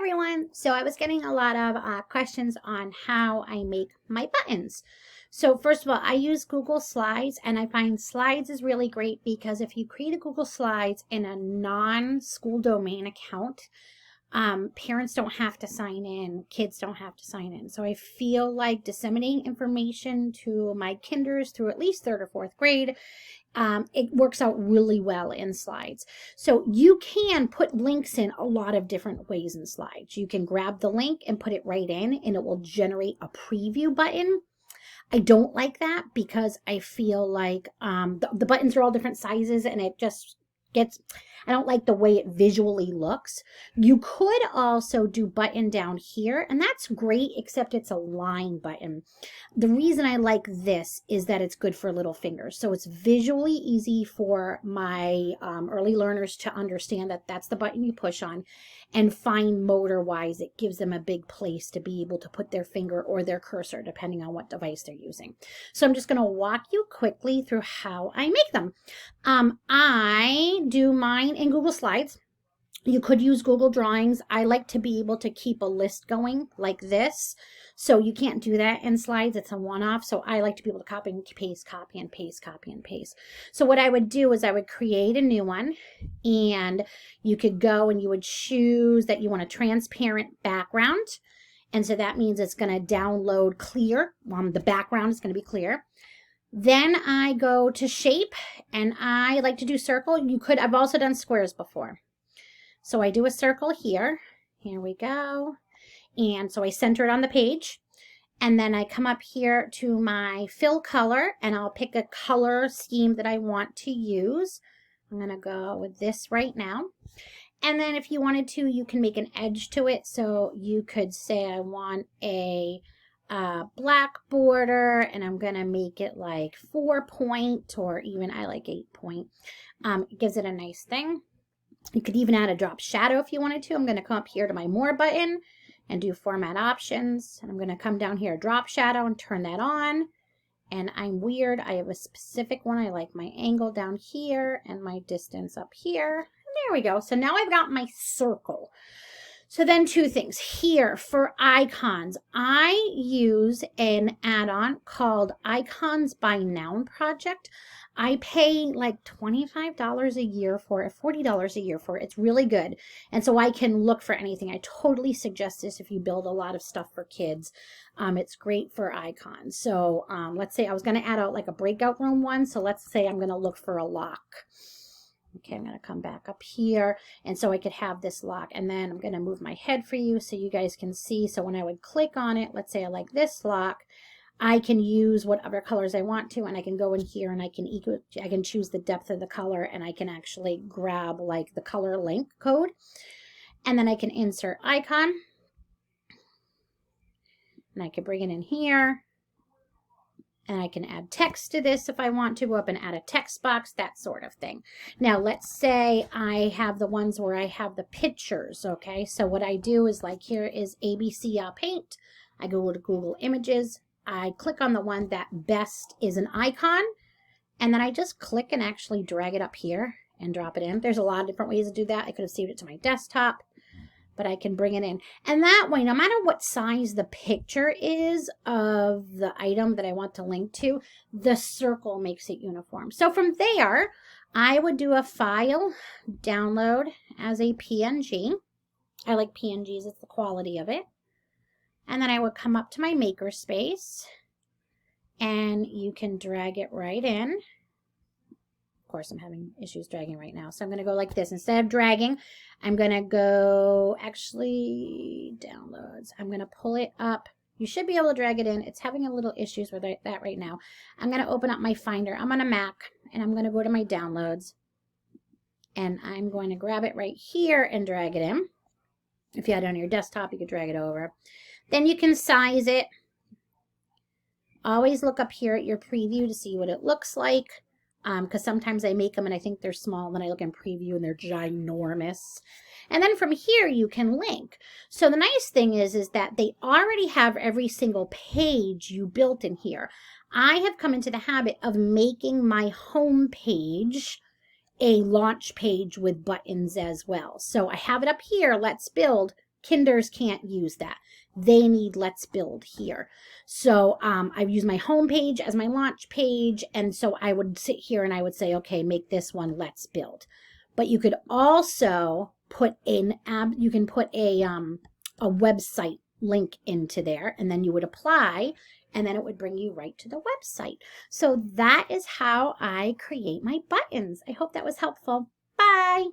everyone. So I was getting a lot of questions on how I make my buttons. So first of all, I use Google Slides, and I find Slides is really great because if you create a Google Slides in a non-school domain account, parents don't have to sign in, kids don't have to sign in. So I feel like disseminating information to my kinders through at least 3rd or 4th grade, it works out really well in Slides. So you can put links in a lot of different ways in Slides. You can grab the link and put it right in, and it will generate a preview button. I don't like that because I feel like the buttons are all different sizes, and it just gets, I don't like the way it visually looks. You could also do button down here, and that's great, except it's a line button. The reason I like this is that it's good for little fingers. So it's visually easy for my early learners to understand that that's the button you push on, and fine motor wise, it gives them a big place to be able to put their finger or their cursor, depending on what device they're using. So I'm just going to walk you quickly through how I make them. I do mine in Google Slides. You could use Google Drawings. I like to be able to keep a list going like this. So you can't do that in Slides. It's a one-off. So I like to be able to copy and paste, copy and paste, copy and paste. So what I would do is I would create a new one, and you could go and you would choose that you want a transparent background. And so that means it's going to download clear. The background is going to be clear. Then I go to shape, and I like to do circle. I've also done squares before. So I do a circle here. Here we go. And so I center it on the page. And then I come up here to my fill color, and I'll pick a color scheme that I want to use. I'm going to go with this right now. And then if you wanted to, you can make an edge to it. So you could say I want a black border, and I'm going to make it like 4-point, or even I like 8-point. It gives it a nice thing. You could even add a drop shadow if you wanted to. I'm going to come up here to my More button and do Format Options. And I'm going to come down here, Drop Shadow, and turn that on. And I'm weird. I have a specific one. I like my angle down here and my distance up here. And there we go. So now I've got my circle. So then 2 things. Here for icons, I use an add-on called Icons by Noun Project. I pay like $25 a year for it, $40 a year for it. It's really good. And so I can look for anything. I totally suggest this if you build a lot of stuff for kids. It's great for icons. So let's say I was going to add out like a breakout room one. So let's say I'm going to look for a lock. Okay, I'm going to come back up here, and so I could have this lock, and then I'm going to move my head for you so you guys can see. So when I would click on it, let's say I like this lock, I can use whatever colors I want to, and I can go in here and I can choose the depth of the color, and I can actually grab like the color link code, and then I can insert icon, and I can bring it in here. And I can add text to this if I want to, go up and add a text box, that sort of thing. Now, let's say I have the ones where I have the pictures, okay? So what I do is like here is ABC Paint. I go to Google Images. I click on the one that best is an icon. And then I just click and actually drag it up here and drop it in. There's a lot of different ways to do that. I could have saved it to my desktop, but I can bring it in. And that way, no matter what size the picture is of the item that I want to link to, the circle makes it uniform. So from there, I would do a file, download as a PNG. I like PNGs, it's the quality of it. And then I would come up to my Makerspace, and you can drag it right in. Of course, I'm having issues dragging right now. So I'm going to go like this. Instead of dragging, I'm going to go, actually, downloads. I'm going to pull it up. You should be able to drag it in. It's having a little issues with that right now. I'm going to open up my Finder. I'm on a Mac, and I'm going to go to my downloads. And I'm going to grab it right here and drag it in. If you had it on your desktop, you could drag it over. Then you can size it. Always look up here at your preview to see what it looks like. Because sometimes I make them and I think they're small, and then I look in preview and they're ginormous. And then from here you can link. So the nice thing is that they already have every single page you built in here. I have come into the habit of making my home page a launch page with buttons as well. So I have it up here, let's build, Kinders can't use that. They need Let's Build here. So I use my home page as my launch page. And so I would sit here and I would say, okay, make this one Let's Build. But you could also put a website link into there, and then you would apply, and then it would bring you right to the website. So that is how I create my buttons. I hope that was helpful. Bye.